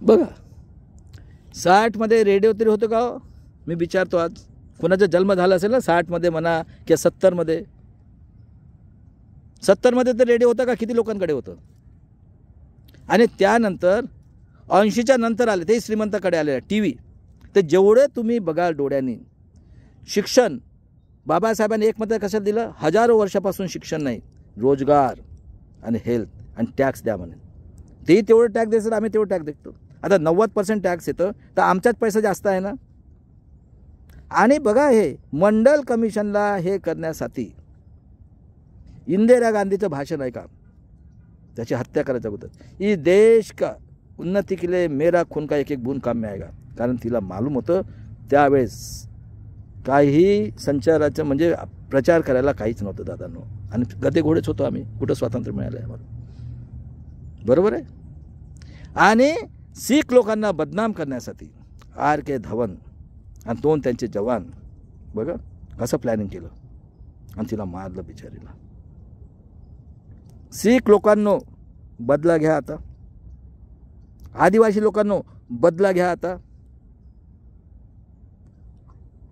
बघा 60मध्ये रेडिओ तरी होतं का हो? मी विचारतो आज, कोणाचा जन्म झाला असेल ना 60मध्ये म्हणा किंवा 70मध्ये. 70मध्ये तर रेडिओ होता का? किती लोकांकडे होतं? आणि त्यानंतर 80च्या नंतर आले ते श्रीमंताकडे आले टी व्ही. तर जेवढे तुम्ही बघाल डोळ्यांनी शिक्षण, बाबासाहेबांनी एक मत कशात दिलं? हजारो वर्षापासून शिक्षण नाही, रोजगार आणि हेल्थ आणि टॅक्स द्या म्हणे. तेही तेवढं टॅक्स द्यायचं, आम्ही तेवढं टॅक्स देतो. आता 90% टॅक्स येतं, तर आमच्याच पैसा जास्त आहे ना. आणि बघा हे मंडल कमिशनला हे करण्यासाठी इंदिरा गांधीचं भाषण आहे का? त्याची हत्या करायच्या अगोदर इस देश का उन्नति के लिए मेरा खून का एक एक बूंद काम में आएगा. कारण तिला मालूम होतं त्यावेळेस काही संचाराचं म्हणजे प्रचार करायला काहीच नव्हतं दादांनो. आणि गधे घोडेच होतो आम्ही, कुठं स्वातंत्र्य मिळालं आहे आम्हाला, बरोबर आहे. आणि शीख लोकांना बदनाम करण्यासाठी R.K. धवन आणि 2 त्यांचे जवान बघा कसं प्लॅनिंग केलं आणि तिला मारलं बिचारीला. शीख लोकांनो बदला घ्या आता, आदिवासी लोकांनो बदला घ्या आता.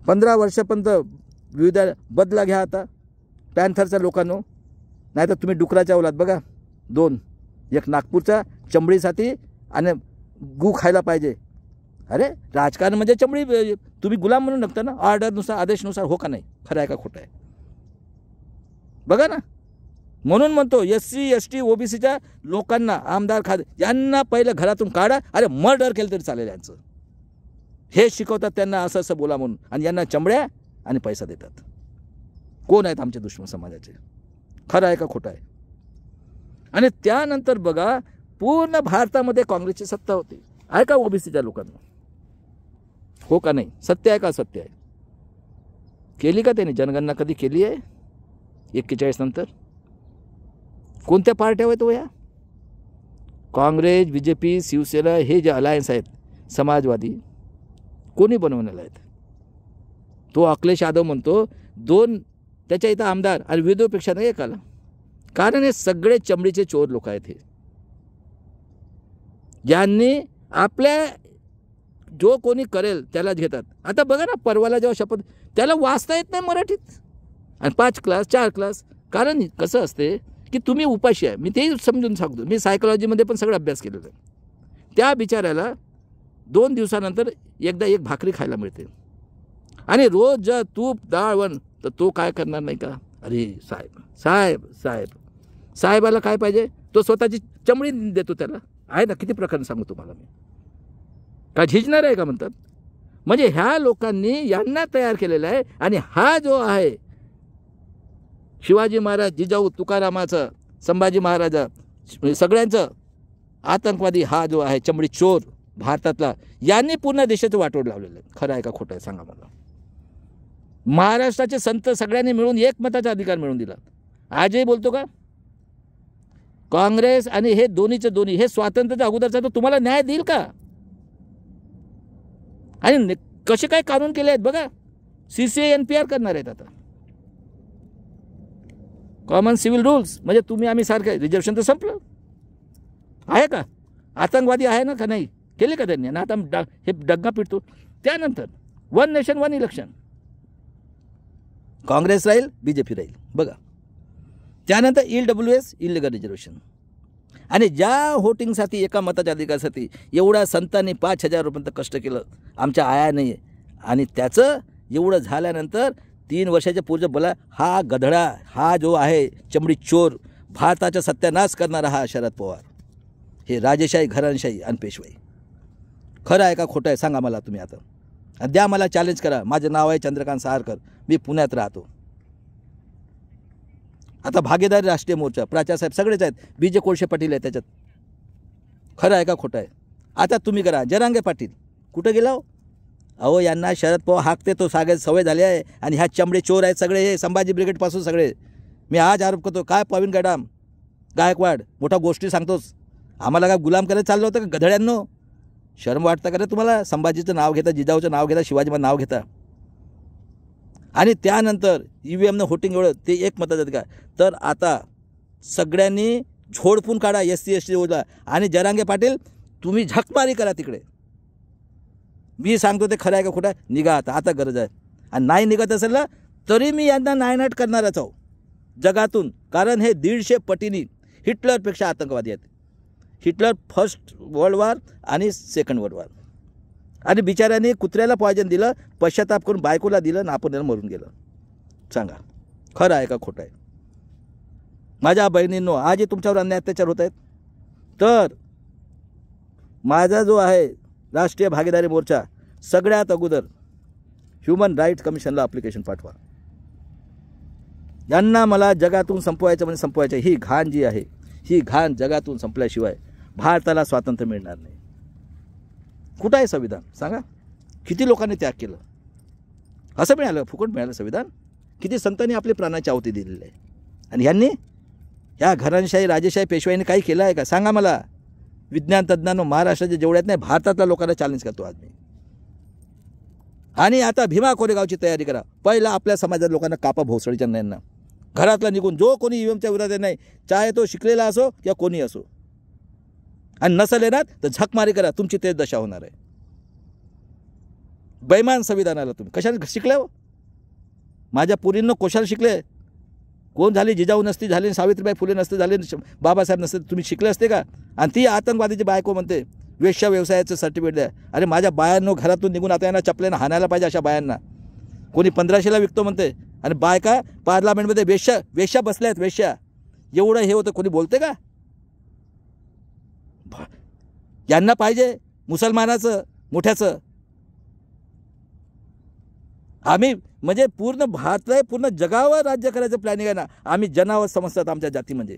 15 वर्षापर्यंत विविध बदला घ्या आता पॅन्थरच्या लोकांनो. नाही तर तुम्ही डुकराच्या औलाद बघा 2, एक नागपूरचा चमडीसाठी आणि गू खायला पाहिजे. अरे राजकारण म्हणजे चमडी, तुम्ही गुलाम म्हणून नकता ना, ऑर्डरनुसार आदेशनुसार. हो का नाही? खरं आहे का खोटं आहे? बघा ना. म्हणून म्हणतो SC ST OBCच्या लोकांना आमदार यांना पहिलं घरातून काढा. अरे मर्डर केलं तरी चालेल यांचं. हे शिकवतात त्यांना असं असं बोला म्हणून, आणि यांना चमड्या आणि पैसा देतात. कोण आहेत आमचे दुश्मन समाजाचे? खरं आहे का खोटं आहे? आणि त्यानंतर बघा पूर्ण भारतामध्ये काँग्रेसची सत्ता होती. आहे का OBCच्या लोकांना? हो का नाही? सत्य आहे का? सत्य आहे. केली का त्यांनी जनगणना? कधी केली आहे 41 नंतर? कोणत्या पार्ट्या आहेत हो या? काँग्रेस, BJP, शिवसेना हे जे अलायन्स आहेत समाजवादी, कोणी बनवलेलं आहेत? तो अखिलेश यादव म्हणतो 2 त्याच्या इथं आमदार आणि विरोधीपेक्षा नाही एक आला. कारण हे सगळे चमडीचे चोर लोक आहेत. हे ज्यांनी आपल्या जो कोणी करेल त्यालाच घेतात. आता बघा ना, परवाला जेव्हा शपथ, त्याला वाचता येत नाही मराठीत आणि 5 क्लास 4 क्लास. कारण कसं असते की तुम्ही उपाशी आहे. मी तेही समजून सांगतो, मी सायकोलॉजीमध्ये पण सगळं अभ्यास केलेला आहे. त्या बिचाऱ्याला 2 दिवसानंतर एकदा एक भाकरी खायला मिळते आणि रोज जर तूप डाळ वण, तर तो काय करणार नाही का? अरे साहेब साहेब साहेब, साहेबाला काय पाहिजे? तो स्वतःची चमडी देतो त्याला. आहे ना, किती प्रकारे सांगू तुम्हाला मी. का झिजणार आहे का म्हणतात? म्हणजे ह्या लोकांनी यांना तयार केलेलं आहे. आणि हा जो आहे शिवाजी महाराज, जिजाऊ तुकारामाचा, संभाजी महाराजा, सगळ्यांचं आतंकवादी हा जो आहे चमडी चोर भारतातला, यांनी पूर्ण देशाचं वाटोळ लावलेलं आहे. खरं आहे का खोटं आहे सांगा मला? महाराष्ट्राचे संत सगळ्यांनी मिळून एकमताचा अधिकार मिळवून दिला. आजही बोलतो का काँग्रेस आणि हे दोन्हीचे दोन्ही हे स्वातंत्र्याच्या अगोदरचा तो तुम्हाला न्याय देईल का? आणि कसे काय कानून केले आहेत बघा. CCA NPR करणार आहेत आता, कॉमन सिव्हिल रूल्स. म्हणजे तुम्ही आम्ही सारखं रिझर्वेशन तर संपलं आहे का? आतंकवादी आहे ना का नाही? केले का त्यांनी? आणि आता हे डग्गा पिटतो. त्यानंतर 1 नेशन 1 इलेक्शन, काँग्रेस राहील BJP राहील बघा. त्यानंतर EWS इलिगल रिझर्वेशन. आणि ज्या व्होटिंगसाठी एका मताच्या अधिकारासाठी एवढ्या संतांनी 5,000 रुपयांचं कष्ट केलं आमच्या आया नाही. आणि त्याचं एवढं झाल्यानंतर 3 वर्षाच्या पूर्वी बोला हा गधडा, हा जो आहे चमडी चोर, भारताचा सत्यानाश करणारा हा शरद पवार, हे राजेशाही, घराणेशाही आणि पेशवाई. खरं आहे का खोटं आहे सांगा मला तुम्ही आता. द्या मला चॅलेंज करा. माझं नाव आहे चंद्रकांत सहारकर, मी पुण्यात राहतो. आता भागीदारी राष्ट्रीय मोर्चा, प्राचार्यसाहेब सगळेच आहेत, BJ कोळशे पाटील आहे त्याच्यात. खरं आहे का खोटं आहे? आता तुम्ही करा. जरांगे पाटील कुठं गेला हो? अहो यांना शरद पवार हाकते तो सवय झाली आहे. आणि ह्या चमडे चोर आहेत सगळे, हे संभाजी ब्रिगेडपासून सगळे. मी आज आरोप करतो काय प्रवीण गायकवाड मोठा गोष्टी सांगतोस. आम्हाला काय गुलाम करायला चाललं होतं का गधड्यांनो? शर्म वाटतं का रे तुम्हाला? संभाजीचं नाव घेता, जिजाऊचं नाव घेता, शिवाजीचं नाव घेता. आणि त्यानंतर EVMनं व्होटिंग एवढं ते एक मताचं अधिकार. तर आता सगळ्यांनी झोडपून काढा SC ST ओला. आणि जरांगे पाटील तुम्ही झकमारी करा तिकडे. मी सांगतो ते खरं आहे का खोटं आहे, निघा आता गरज आहे. आणि नाही निघत असेल ना तरी मी यांना नायनाट करणारच आहो जगातून. कारण हे 150 पटीने हिटलरपेक्षा आतंकवादी आहेत. हिटलर फर्स्ट वर्ल्ड वॉर आणि सेकंड वर्ल्ड वॉर. आणि बिचाऱ्याने कुत्र्याला पॉयझन दिलं, पश्चाताप करून बायकोला दिलं आणि आपण मरून गेलं. सांगा खरं आहे का खोटं आहे. माझ्या बहिणींनो, आज तुमच्यावर अन्याय अत्याचार होत आहेत तर माझा जो आहे राष्ट्रीय भागीदारी मोर्चा सगळ्यात अगोदर ह्युमन राईट्स कमिशनला ॲप्लिकेशन पाठवा. यांना मला जगातून संपवायचं म्हणजे संपवायचं. ही घाण जी आहे ही घाण जगातून संपल्याशिवाय भारताला स्वातंत्र्य मिळणार नाही. कुठं आहे संविधान सांगा. किती लोकांनी त्याग केलं, असं मिळालं, फुकट मिळालं संविधान. किती संतांनी आपली प्राणाची आहुती दिलेली आहे. आणि यांनी ह्या घराणेशाही राजेशाही पेशवाईने काही केलं आहे का सांगा मला. विज्ञान तज्ज्ञांनो, महाराष्ट्राचे जेवढ्यात नाही भारतातल्या लोकांना चॅलेंज करतो आज मी. आणि आता भीमा कोरेगावची तयारी करा. पहिला आपल्या समाजात लोकांना कापा भोसडीच्या नयांना. घरातला निघून जो कोणी ईव्हीएमच्या विरोधात नाही, चाहे तो शिकलेला असो किंवा कोणी असो, आणि नसेल येणार तर झकमारी करा. तुमची तेच दशा होणार आहे. बैमान संविधानाला तुम्ही कशाने शिकले हो. माझ्या पुरींनो कशाला शिकले. कोण झाली, जिजाऊ नसती झाली, सावित्रीबाई फुले नसते झाले, बाबासाहेब नसते, तुम्ही शिकले असते का. आणि ती आतंकवादीची बायको म्हणते वेश्या व्यवसायाचं सर्टिफिकेट द्या. अरे माझ्या बायांनो घरातून निघून आता यांना चपल्यानं हाणायला पाहिजे अशा बायांना. कोणी 1500ला विकतो म्हणते आणि बायका पार्लमेंटमध्ये वेश्या बसल्या आहेत. वेश्या एवढं हे होतं, कोणी बोलते का. यांना पाहिजे मुसलमानाचं मोठ्याचं. आम्ही म्हणजे पूर्ण भारत पूर्ण जगावर राज्य करायचं प्लॅनिंग आहे ना. आम्ही जनावर समजतात आमच्या जाती म्हणजे.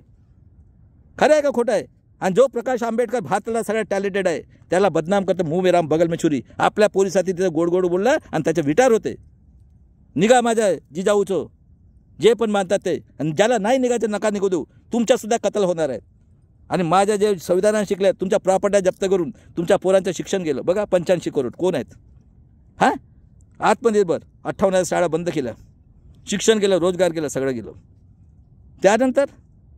खरं आहे का खोटं आहे. आणि जो प्रकाश आंबेडकर भारताला सगळ्यात टॅलेंटेड आहे त्याला बदनाम करतं. मुंह में राम बगल में छुरी. आपल्या पोरीसाठी तिथं गोड गोड बोलला आणि त्याचे विटार होते. निघा माझ्या जिजाऊचं जे पण मानतात ते. आणि ज्याला नाही निघायचं नका निघू देऊ. तुमच्यासुद्धा कत्ल होणार आहे. आणि माझ्या जे संविधानात शिकले तुमच्या प्रॉपर्ट्या जप्त करून तुमच्या पोरांचं शिक्षण गेलं. बघा 85 करोड कोण आहेत. हां आत्मनिर्भर 58 शाळा बंद केल्या, शिक्षण गेलं, रोजगार गेलं, सगळं गेलं. त्यानंतर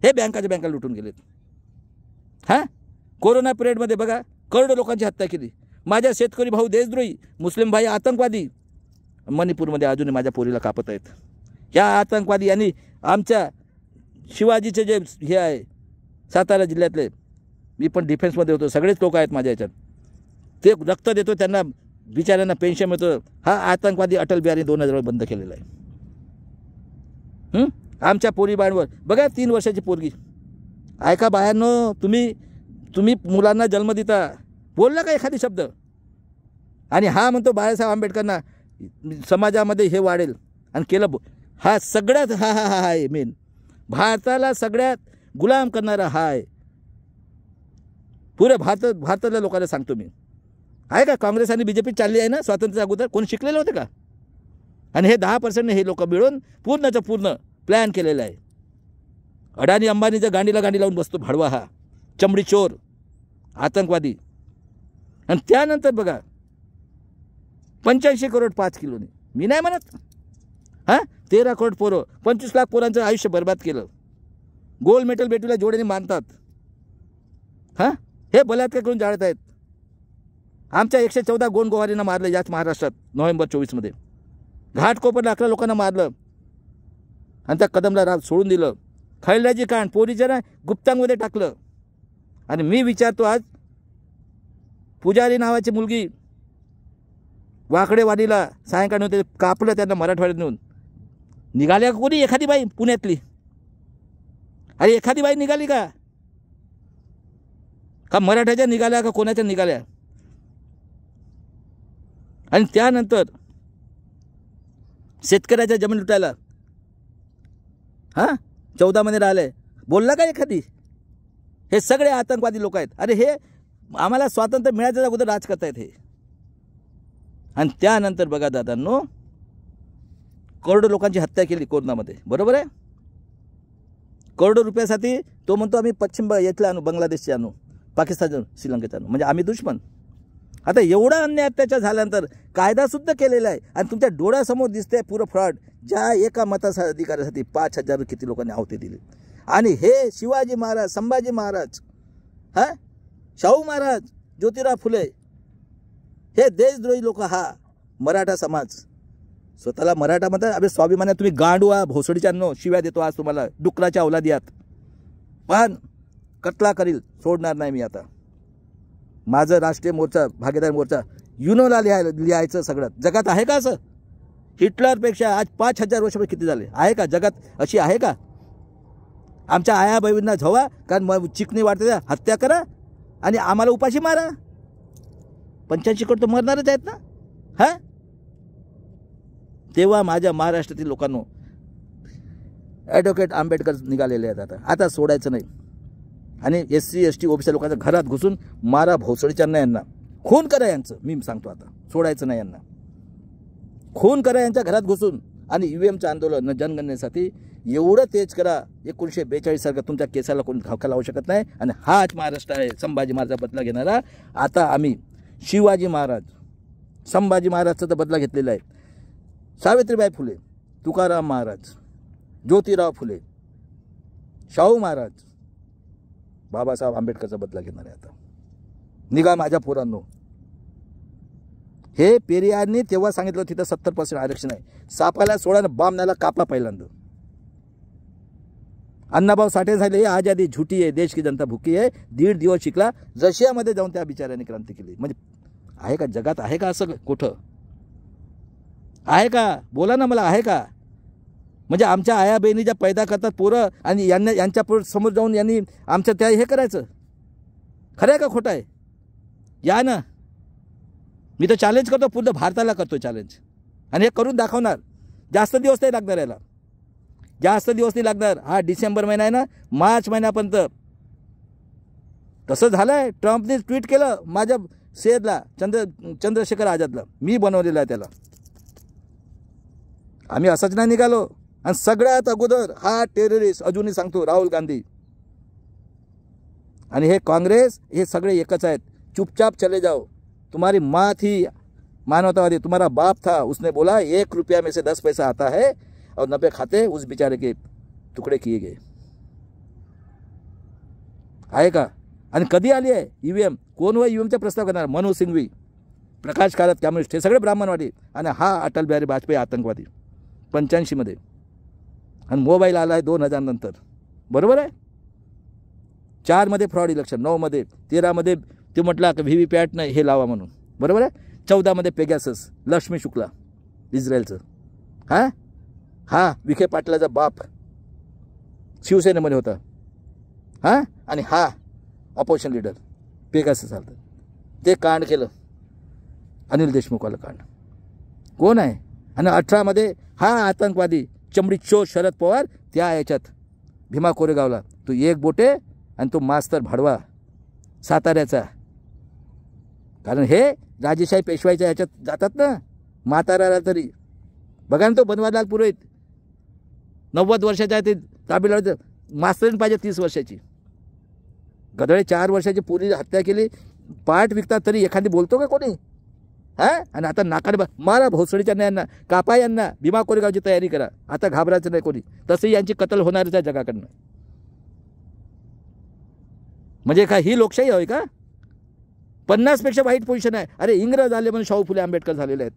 हे बँका लुटून गेलेत. हां कोरोना पिरियडमध्ये बघा करोडो लोकांची हत्या केली. माझ्या शेतकरी भाऊ देशद्रोही, मुस्लिम भाई आतंकवादी. मणिपूरमध्ये अजूनही माझ्या पोरीला कापत आहेत. या आतंकवादी यांनी आमच्या शिवाजीचे जे हे आहे सातारा जिल्ह्यातले, मी पण डिफेन्समध्ये होतो, सगळेच लोक आहेत माझ्या याच्यात. ते रक्त देतो त्यांना बिचाऱ्यांना पेन्शन मिळतं. हा आतंकवादी अटल बिहारी 2000 बंद केलेला आहे. आमच्या पोरी बाळांवर बघा 3 वर्षाची पोरगी. ऐका बायांनो, तुम्ही मुलांना जन्म देता, बोलला का एखादी शब्द. आणि हा म्हणतो बाळासाहेब आंबेडकरांना समाजामध्ये हे वाढेल आणि केलं. हा सगळ्यात हा आहे मेन. भारताला सगळ्यात गुलाम करणारा हा आहे. पुरे भारतातल्या लोकांना सांगतो मी. आहे का काँग्रेस आणि बीजेपी चालली आहे ना स्वातंत्र्या अगोदर. कोण शिकलेलं होते का. आणि हे 10% हे लोक मिळून पूर्णचं पूर्ण प्लॅन केलेलं आहे. अडाणी अंबानीच्या गांडीला गांडी लावून बसतो भाडवा हा चमडी चोर आतंकवादी. आणि त्यानंतर बघा 85 करोड 5 किलोने. मी नाही म्हणत. हां 13 करोड पोरं, 25 लाख पोरांचं आयुष्य बर्बाद केलं. गोल्ड मेडल भेटूला जोड्याने मानतात. हां हे बलात्कार करून जाळत आहेत. आमच्या 114 गोंडगोवारींना मारलं याच महाराष्ट्रात नोव्हेंबर 24मध्ये. घाटकोपरला 11 लोकांना मारलं आणि त्या कदमला राव सोडून दिलं. खैल्याची कांड पोरीच्या ना गुप्तांमध्ये टाकलं. आणि मी विचारतो आज पुजारी नावाची मुलगी वाकडेवाडीला सायंकाळी होते, कापलं त्यांना मराठवाड्यात नेऊन. निघाल्या कोणी एखादी बाई पुण्यातली. अरे एखादी बाई निघाली का मराठ्याच्या निघाल्या का कोणाच्या निघाल्या. आणि त्यानंतर शेतकऱ्याच्या जमीन लुटायला 14 महिने राहिले. बोलला का एखादी. हे सगळे आतंकवादी लोक आहेत. अरे हे आम्हाला स्वातंत्र्य मिळायच्या अगोदर राज करतायत हे. आणि त्यानंतर बघा दादांनो करोडो लोकांची हत्या केली कोरोनामध्ये. बरोबर आहे. करोडो रुपयासाठी तो म्हणतो आम्ही पश्चिम येथला आणू, बांगलादेशचे आणू, पाकिस्तान श्रीलंकेचा आणू, म्हणजे आम्ही दुश्मन. आता एवढा अन्याय अत्याचार झाल्यानंतर कायदासुद्धा केलेला आहे आणि तुमच्या डोळ्यासमोर दिसते पुरं फ्रॉड. ज्या एका मताच्या अधिकारासाठी 5000 किती लोकांनी आहुती दिली. आणि हे शिवाजी महाराज, संभाजी महाराज, शाहू महाराज ज्योतिराव फुले हे देशद्रोही लोक, हा मराठा समाज स्वतःला मराठा म्हणतात. अबे स्वाभिमानात तुम्ही गांडवा भोसडीच्यांनो शिव्या देतो आज तुम्हाला, डुकराच्या अवलादियात. पण कटला करील, सोडणार नाही मी आता. माझं राष्ट्रीय मोर्चा, भागीदार मोर्चा युनोला लिहायचं सगळं. जगात आहे का असं? हिटलरपेक्षा आज 5000 वर्ष किती झाले? आहे का जगात अशी आहे का? आमच्या आया बहिणींना झवा कारण चिकणी वाटते हत्या करा आणि आम्हाला उपाशी मारा. 85 करोड तर मरणारच आहेत ना. हा, तेव्हा माझ्या महाराष्ट्रातील लोकांनो ॲडव्होकेट आंबेडकर निघालेले आहेत. आता सोडायचं नाही. आणि SC ST OBC लोकांच्या घरात घुसून मारा भोसडीच्यांना, यांना खून करा यांचं. मी सांगतो आता सोडायचं नाही यांना. खून करा यांच्या घरात घुसून. आणि UVMचं आंदोलन जनगणनेसाठी एवढं तेज करा. 1942 सारखं तुमच्या केसाला कोणी धावका लावू शकत नाही. आणि हाच महाराष्ट्र आहे संभाजी महाराजाचा बदला घेणारा. आता आम्ही शिवाजी महाराज, संभाजी महाराजचा तर बदला घेतलेला आहे. सावित्रीबाई फुले, तुकाराम महाराज, ज्योतिराव फुले, शाहू महाराज, बाबासाहेब आंबेडकरचा बदला घेणार आहे. आता निघा माझ्या पोरांनो. हे पेरियारनी तेव्हा सांगितलं तिथं 70% आरक्षण आहे. सापाला सोळा बामण्याला कापा पहिल्यांदा. अण्णाभाऊ साठे झाले हे आजादी झुटी आहे, देश की जनता भुकी आहे. 1.5 दिवस शिकला. रशियामध्ये जाऊन त्या बिचाऱ्याने क्रांती केली. म्हणजे आहे का जगात? आहे का असं कुठं? आहे का? बोला ना मला, आहे का? म्हणजे आमच्या आया बहिणी ज्या पैदा करतात पोरं आणि यांच्या समोर जाऊन यांनी आमच्या त्या हे करायचं? खरं आहे का खोटं आहे? या ना, मी तर चॅलेंज करतो, पूर्ण भारताला करतो चॅलेंज. आणि हे करून दाखवणार. जास्त दिवस नाही लागणार याला, जास्त दिवस नाही लागणार. हा डिसेंबर महिना आहे ना, मार्च महिन्यापर्यंत. तसं झालं आहे. ट्रम्पने ट्विट केलं माझ्या शेअरला, चंद्रशेखर आझादला, मी बनवलेलं आहे त्याला. आम्ही असंच नाही निघालो. आणि सगळ्यात अगोदर हा टेररिस्ट अजूनही सांगतो राहुल गांधी आणि हे काँग्रेस, हे सगळे एकच आहेत. चुपचाप चले जाओ. तुम्हारी माँ थी मानवतावादी, तुम्हारा बाप था, उसने बोला 1 रुपया में से 10 पैसा आता है और 90 खाते उस बेचारे के तुकडे किए गए. आहे का? आणि कधी आली आहे EVM? कोण व EVMचा प्रस्ताव करणार? मनोज सिंघवी, प्रकाश कारात, कम्युनिस्ट, हे सगळे ब्राह्मणवादी. आणि हा अटल बिहारी वाजपेयी आतंकवादी 85 मध्ये. आणि मोबाईल आला आहे 2000 नंतर. बरोबर आहे. 4 मध्ये फ्रॉड इलेक्शन, 9 मध्ये, 13 मध्ये ते म्हटलं की VVPAT नाही हे लावा म्हणून. बरोबर आहे. 14 मध्ये पेगॅसस, लक्ष्मी शुक्ला इस्रायलचं. हा विखे पाटलाचा बाप शिवसेनेमध्ये होता. आणि हा ऑपोजिशन लीडर पेगॅसस चालतं. ते कांड केलं अनिल देशमुखवाला कांड. कोण आहे? आणि 18 मध्ये हा आतंकवादी चमडी चोर शरद पवार, त्या याच्यात भीमा कोरेगावला तो एक बोटे आणि तो मास्तर भाडवा साताऱ्याचा. कारण हे राजेशाही पेशवाईच्या याच्यात जातात ना, म्हाताऱ्याला तरी. बघा ना तो बनवारीलाल पुरोहित 90 वर्षाचा आहे, ते तामिळनाडूचं मास्तरीण पाहिजे 30 वर्षाची. गदळे 4 वर्षाची पोरी हत्या केली, पाठ विकतात तरी एखादी बोलतो का कोणी? आणि आता नाकाने मारा भोसडीच्या यांना, कापा यांना, भीमा कोरेगावची तयारी करा. आता घाबरायचं नाही कोणी. तसंही यांची कत्ल होणारच आहे जगाकडनं. म्हणजे काय ही लोकशाही होय का? 50 पेक्षा वाईट पोझिशन आहे. अरे इंग्रज आले म्हणून शाहू फुले आंबेडकर झालेले आहेत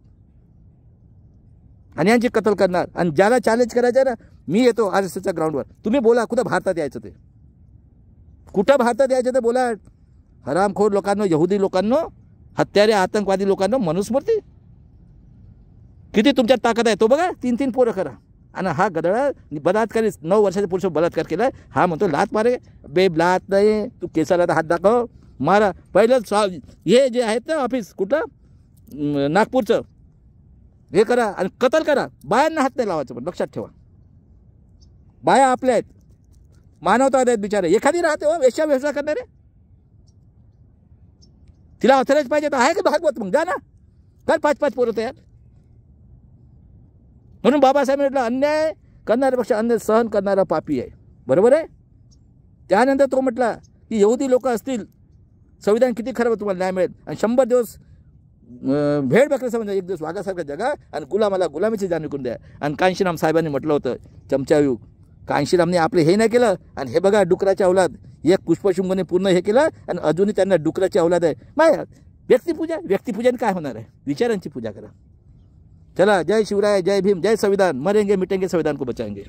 आणि यांची कत्ल करणार. आणि ज्याला चॅलेंज करायचं आहे ना, मी येतो RSSच्या ग्राउंडवर. तुम्ही बोला कुठं भारतात यायचं ते, कुठं भारतात यायचं ते बोला. हरामखोर लोकांनो, यहुदी लोकांनो, हत्यारे आतंकवादी लोकांना, मनुस्मृती किती तुमच्यात ताकद आहे तो बघा. 3-3 पोरं करा. आणि हा गदळा बलात्कारी 9 वर्षाच्या पुरुष बलात्कार केला. हा म्हणतो लात मारे. बेब लात नाही, तू केसाला हात दाखव, मारा. पहिलं हे जे आहेत ना ऑफिस कुठं नागपूरचं, हे करा आणि कत्ल करा. बायांना हात नाही लावायचं. पण लक्षात ठेवा, बाया आपल्या आहेत, मानवतावादी आहेत बिचारे. एखादी राहते हो वेश्या व्यवसाय करणारे, तिला ऑथराईज पाहिजे तर आहे का भागवत? मग जा ना, कर 5-5 पोरं तयार. म्हणून बाबासाहेब म्हटलं अन्याय करणाऱ्यापेक्षा अन्याय सहन करणारा पापी आहे. बरोबर आहे. त्यानंतर तो म्हटला की यहुदी लोक असतील, संविधान किती खरं तुम्हाला न्याय मिळेल. आणि 100 दिवस भेड बकऱ्या समजा, 1 दिवस वाघासारखं जगा आणि गुलामाला गुलामीची जाण विकून द्या. आणि कांशीराम साहेबांनी म्हटलं होतं चमचायुग, कांशीरामने आपले हे नाही केलं आणि हे बघा डुकराच्या अवलाद, एक पुष्पशृंगने पूर्ण हे केलं आणि अजूनही त्यांना डुकराची अवलाद आहे. माय व्यक्तिपूजन काय होणार आहे, विचारांची पूजा करा. चला, जय शिवराय, जय भीम, जय संविधान. मरेंगे मिटेंगे संविधान को बचाएंगे.